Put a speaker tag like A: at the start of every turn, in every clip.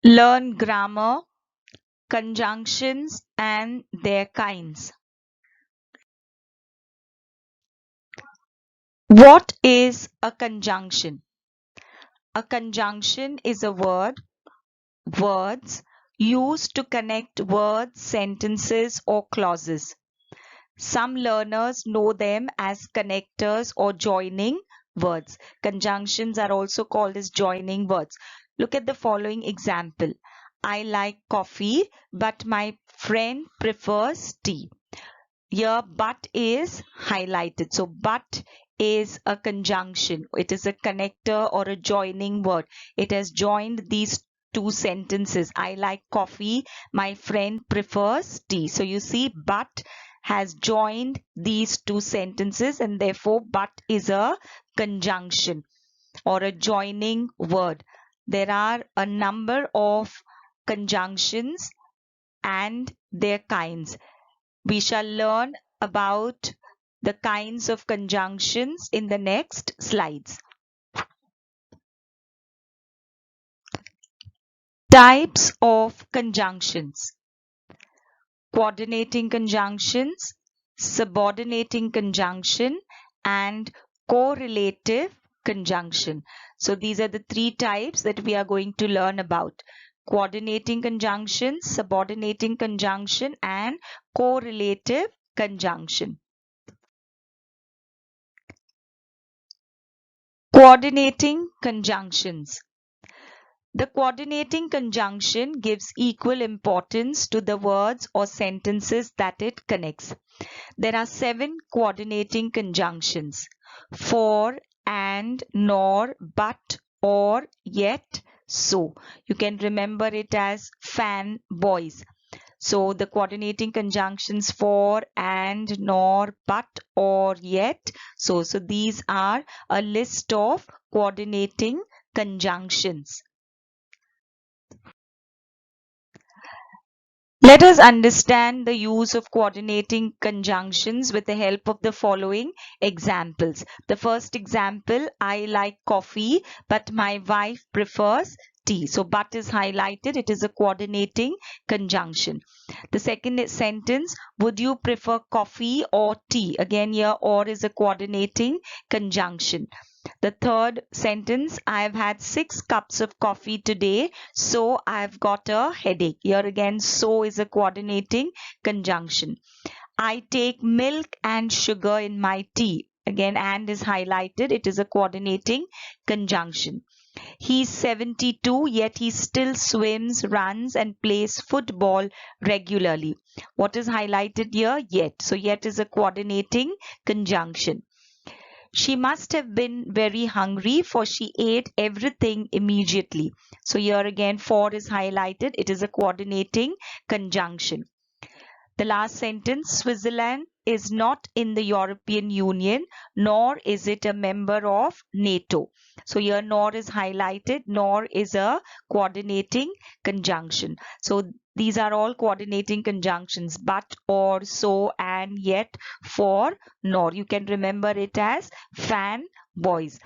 A: Learn grammar, conjunctions and their kinds. What is a conjunction? A conjunction is a words used to connect words, sentences or clauses. Some learners know them as connectors or joining words. Conjunctions are also called as joining words. Look at the following example. I like coffee, but my friend prefers tea. Here, but is highlighted. So, but is a conjunction. It is a connector or a joining word. It has joined these two sentences. I like coffee. My friend prefers tea. So, you see, but has joined these two sentences and therefore, but is a conjunction or a joining word. There are a number of conjunctions and their kinds. We shall learn about the kinds of conjunctions in the next slides. Types of conjunctions. Coordinating conjunctions, subordinating conjunction, and correlative conjunction. So these are the three types that we are going to learn about. Coordinating conjunction, subordinating conjunction, and correlative conjunction. Coordinating conjunctions. The coordinating conjunction gives equal importance to the words or sentences that it connects. There are 7 coordinating conjunctions: for, and, nor, but, or, yet, so. You can remember it as fan boys. So the coordinating conjunctions for, and, nor, but, or, yet. So these are a list of coordinating conjunctions. Let us understand the use of coordinating conjunctions with the help of the following examples. The first example, I like coffee, but my wife prefers tea. So, but is highlighted. It is a coordinating conjunction. The second sentence, would you prefer coffee or tea? Again, here, or is a coordinating conjunction. The third sentence, I've had 6 cups of coffee today, so I've got a headache. Here again, so is a coordinating conjunction. I take milk and sugar in my tea. Again, and is highlighted. It is a coordinating conjunction. He's 72, yet he still swims, runs, and plays football regularly. What is highlighted here? Yet. So, yet is a coordinating conjunction. She must have been very hungry, for she ate everything immediately. So here again, for is highlighted. It is a coordinating conjunction. The last sentence, Switzerland is not in the European Union, nor is it a member of NATO. So here nor is highlighted, nor is a coordinating conjunction. So these are all coordinating conjunctions, but, or, so, and, yet, for, nor. You can remember it as fan boys.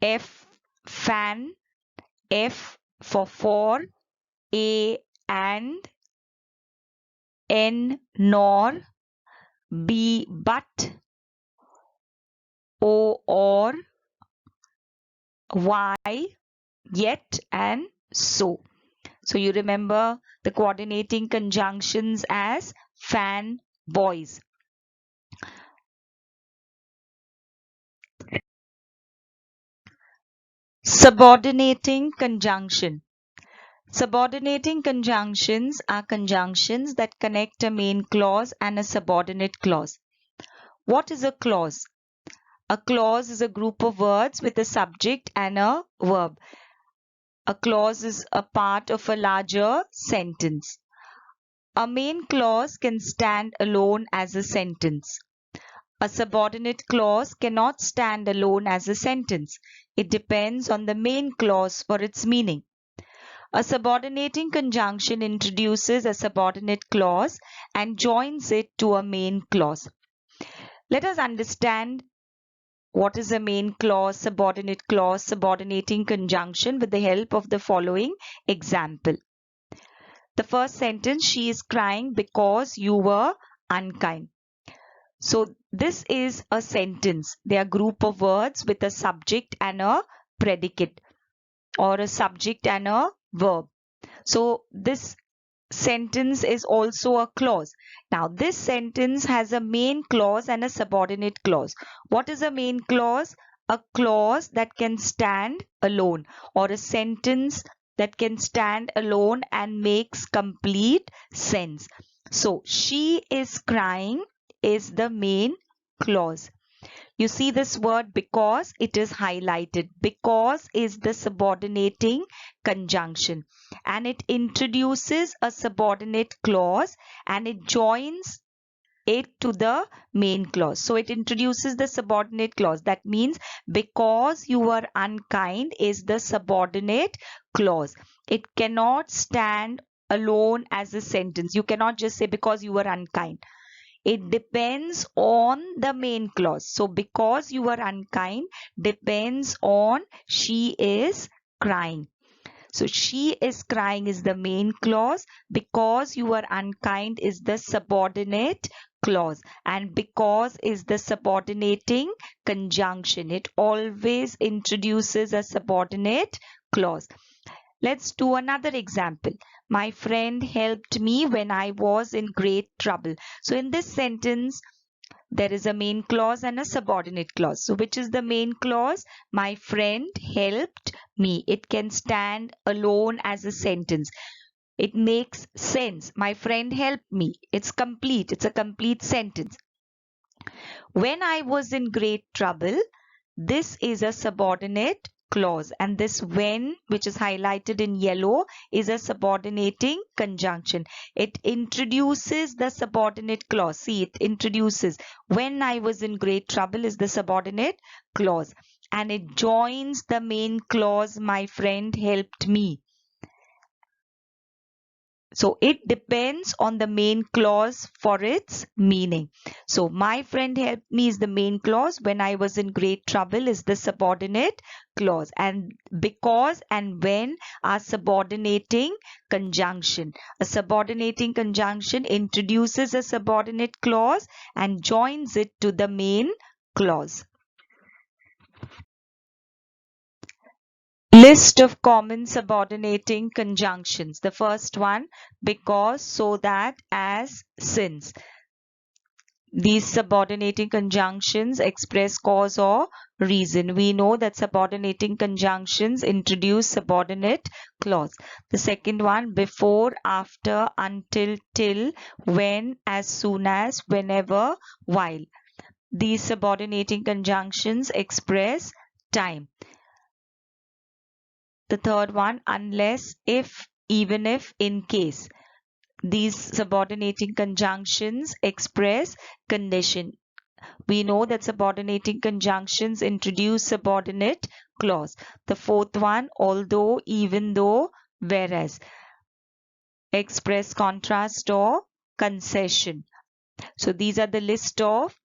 A: F, fan, F for, A and, N nor, B but, O or, Y yet, and so. So you remember the coordinating conjunctions as fan boys. Subordinating conjunction. Subordinating conjunctions are conjunctions that connect a main clause and a subordinate clause. What is a clause? A clause is a group of words with a subject and a verb. A clause is a part of a larger sentence. A main clause can stand alone as a sentence. A subordinate clause cannot stand alone as a sentence. It depends on the main clause for its meaning. A subordinating conjunction introduces a subordinate clause and joins it to a main clause. Let us understand what is a main clause, subordinate clause, subordinating conjunction with the help of the following example. The first sentence, she is crying because you were unkind. So this is a sentence. They are group of words with a subject and a predicate, or a subject and a verb. So this sentence is also a clause. Now this sentence has a main clause and a subordinate clause. What is a main clause? A clause that can stand alone, or a sentence that can stand alone and makes complete sense. So she is crying is the main clause. You see this word because, it is highlighted. Because is the subordinating conjunction, and it introduces a subordinate clause and it joins it to the main clause. So it introduces the subordinate clause. That means because you were unkind is the subordinate clause. It cannot stand alone as a sentence. You cannot just say because you were unkind. It depends on the main clause. So because you were unkind depends on she is crying. So she is crying is the main clause. Because you were unkind is the subordinate clause. And because is the subordinating conjunction. It always introduces a subordinate clause. Let's do another example. My friend helped me when I was in great trouble. So in this sentence, there is a main clause and a subordinate clause. So which is the main clause? My friend helped me. It can stand alone as a sentence. It makes sense. My friend helped me. It's complete. It's a complete sentence. When I was in great trouble, this is a subordinate clause, and this when, which is highlighted in yellow, is a subordinating conjunction. It introduces the subordinate clause. See, it introduces. When I was in great trouble is the subordinate clause, and it joins the main clause, my friend helped me. So it depends on the main clause for its meaning. So my friend helped me is the main clause. When I was in great trouble is the subordinate clause. And because and when are subordinating conjunction. A subordinating conjunction introduces a subordinate clause and joins it to the main clause. List of common subordinating conjunctions. The first one, because, so that, as, since. These subordinating conjunctions express cause or reason. We know that subordinating conjunctions introduce subordinate clause. The second one, before, after, until, till, when, as soon as, whenever, while. These subordinating conjunctions express time. The third one, unless, if, even if, in case. These subordinating conjunctions express condition. We know that subordinating conjunctions introduce subordinate clause. The fourth one, although, even though, whereas. Express contrast or concession. So these are the list of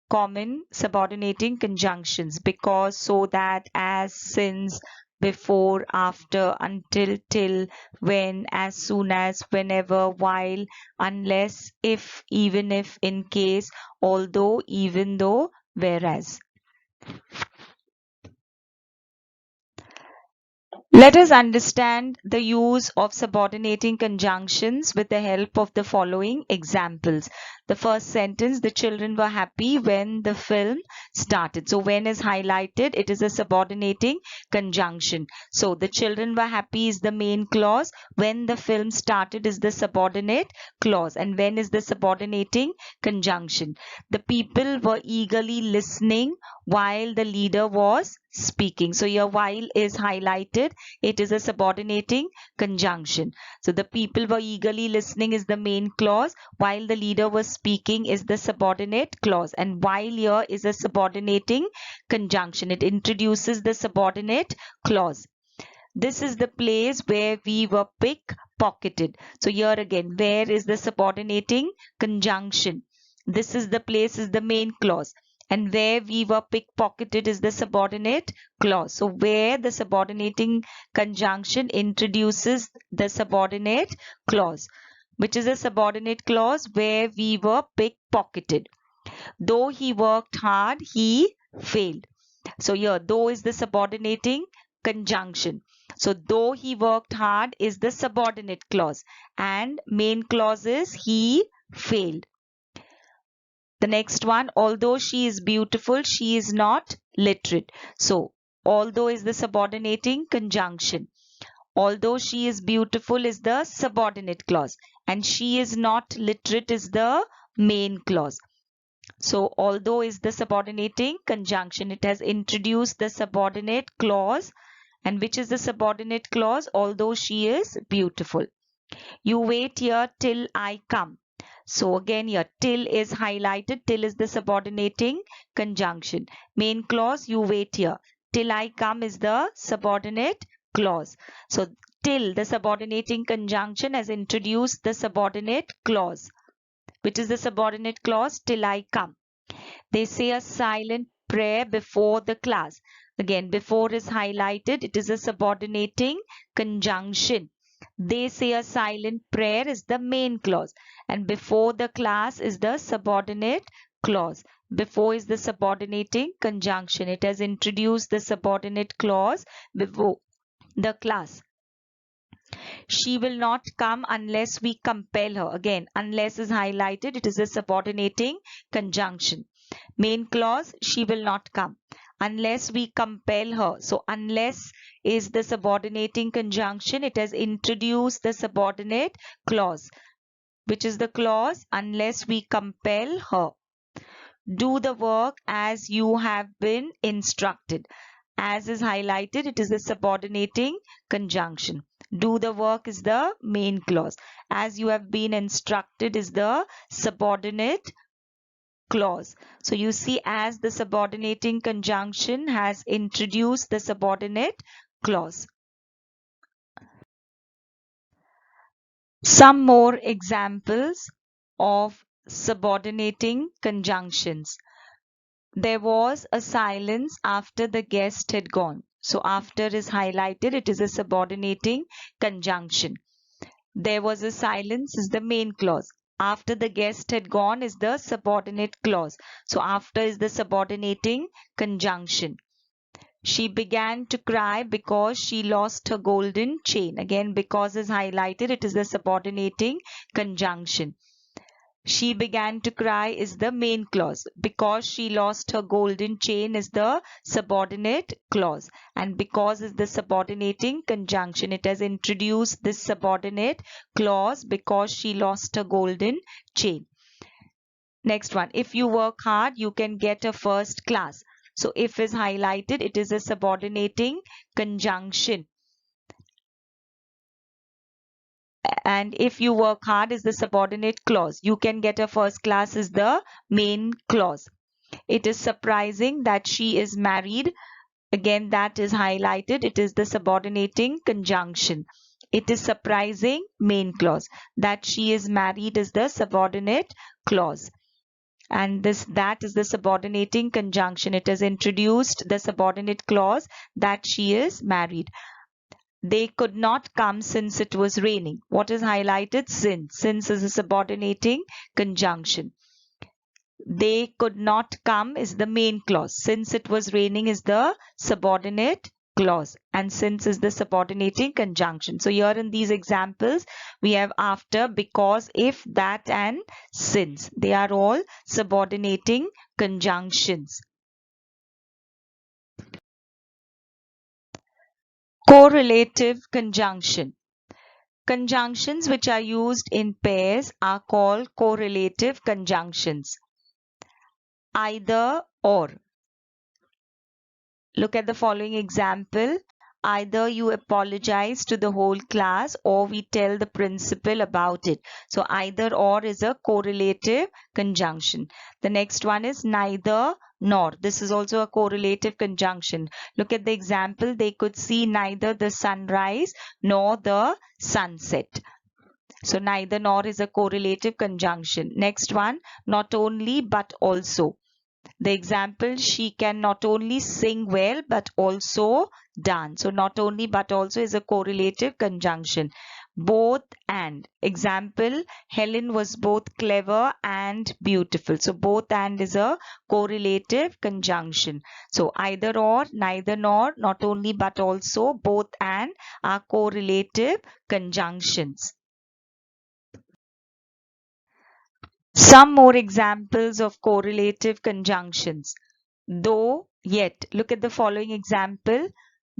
A: common subordinating conjunctions: because, so that, as, since, before, after, until, till, when, as soon as, whenever, while, unless, if, even if, in case, although, even though, whereas. Let us understand the use of subordinating conjunctions with the help of the following examples. The first sentence, the children were happy when the film started. So when is highlighted, it is a subordinating conjunction. So the children were happy is the main clause. When the film started is the subordinate clause. And when is the subordinating conjunction. The people were eagerly listening while the leader was speaking. So here while is highlighted. It is a subordinating conjunction. So the people were eagerly listening is the main clause, while the leader was speaking is the subordinate clause. And while here is a subordinating conjunction. It introduces the subordinate clause. This is the place where we were pickpocketed. So here again, where is the subordinating conjunction. This is the place is the main clause. And where we were pickpocketed is the subordinate clause. So where the subordinating conjunction introduces the subordinate clause, which is a subordinate clause where we were pickpocketed. Though he worked hard, he failed. So here, though is the subordinating conjunction. So though he worked hard is the subordinate clause, and main clause is he failed. The next one, although she is beautiful, she is not literate. So although is the subordinating conjunction. Although she is beautiful is the subordinate clause, and she is not literate is the main clause. So although is the subordinating conjunction. It has introduced the subordinate clause. And which is the subordinate clause? Although she is beautiful. You wait here till I come. So again here till is highlighted. Till is the subordinating conjunction. Main clause, you wait here. Till I come is the subordinate clause. So till, the subordinating conjunction, has introduced the subordinate clause. Which is the subordinate clause? Till I come. They say a silent prayer before the class. Again, before is highlighted. It is a subordinating conjunction. They say a silent prayer is the main clause, and before the class is the subordinate clause. Before is the subordinating conjunction. It has introduced the subordinate clause before the class. She will not come unless we compel her. Again, unless is highlighted. It is a subordinating conjunction. Main clause, she will not come unless we compel her. So unless is the subordinating conjunction. It has introduced the subordinate clause, which is the clause unless we compel her. Do the work as you have been instructed. As is highlighted, it is the subordinating conjunction. Do the work is the main clause. As you have been instructed is the subordinate clause. So you see, as the subordinating conjunction has introduced the subordinate clause. Some more examples of subordinating conjunctions. There was a silence after the guest had gone. So after is highlighted. It is a subordinating conjunction. There was a silence is the main clause. After the guest had gone is the subordinate clause. So after is the subordinating conjunction. She began to cry because she lost her golden chain. Again, because is highlighted. It is the subordinating conjunction. She began to cry is the main clause. Because she lost her golden chain is the subordinate clause. And because is the subordinating conjunction. It has introduced this subordinate clause because she lost her golden chain. Next one. If you work hard, you can get a first class. So if is highlighted, it is a subordinating conjunction. And if you work hard is the subordinate clause. You can get a first class is the main clause. It is surprising that she is married. Again, that is highlighted. It is the subordinating conjunction. It is surprising, main clause. That she is married is the subordinate clause. And that is the subordinating conjunction. It has introduced the subordinate clause that she is married. They could not come since it was raining. What is highlighted? Since. Since is a subordinating conjunction. They could not come is the main clause. Since it was raining is the subordinate clause. And since is the subordinating conjunction. So here in these examples, we have after, because, if, that, and since. They are all subordinating conjunctions. Correlative conjunction. Conjunctions which are used in pairs are called correlative conjunctions. Either or. Look at the following example. Either you apologize to the whole class or we tell the principal about it. So either or is a correlative conjunction. The next one is neither nor. This is also a correlative conjunction. Look at the example. They could see neither the sunrise nor the sunset. So neither nor is a correlative conjunction. Next one, not only but also. The example, she can not only sing well but also dance. So not only but also is a correlative conjunction. Both and. Example, Helen was both clever and beautiful. So both and is a correlative conjunction. So either or, neither nor, not only but also, both and are correlative conjunctions. Some more examples of correlative conjunctions. Though, yet. Look at the following example.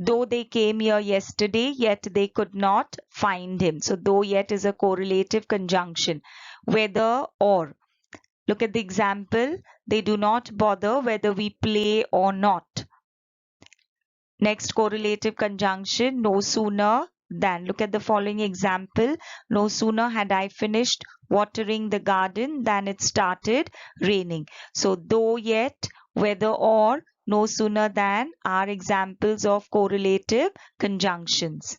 A: Though they came here yesterday, yet they could not find him. So, though, yet is a correlative conjunction. Whether or. Look at the example. They do not bother whether we play or not. Next correlative conjunction, no sooner than. Look at the following example. No sooner had I finished watering the garden than it started raining. So though, yet, whether or, no sooner than are examples of correlative conjunctions.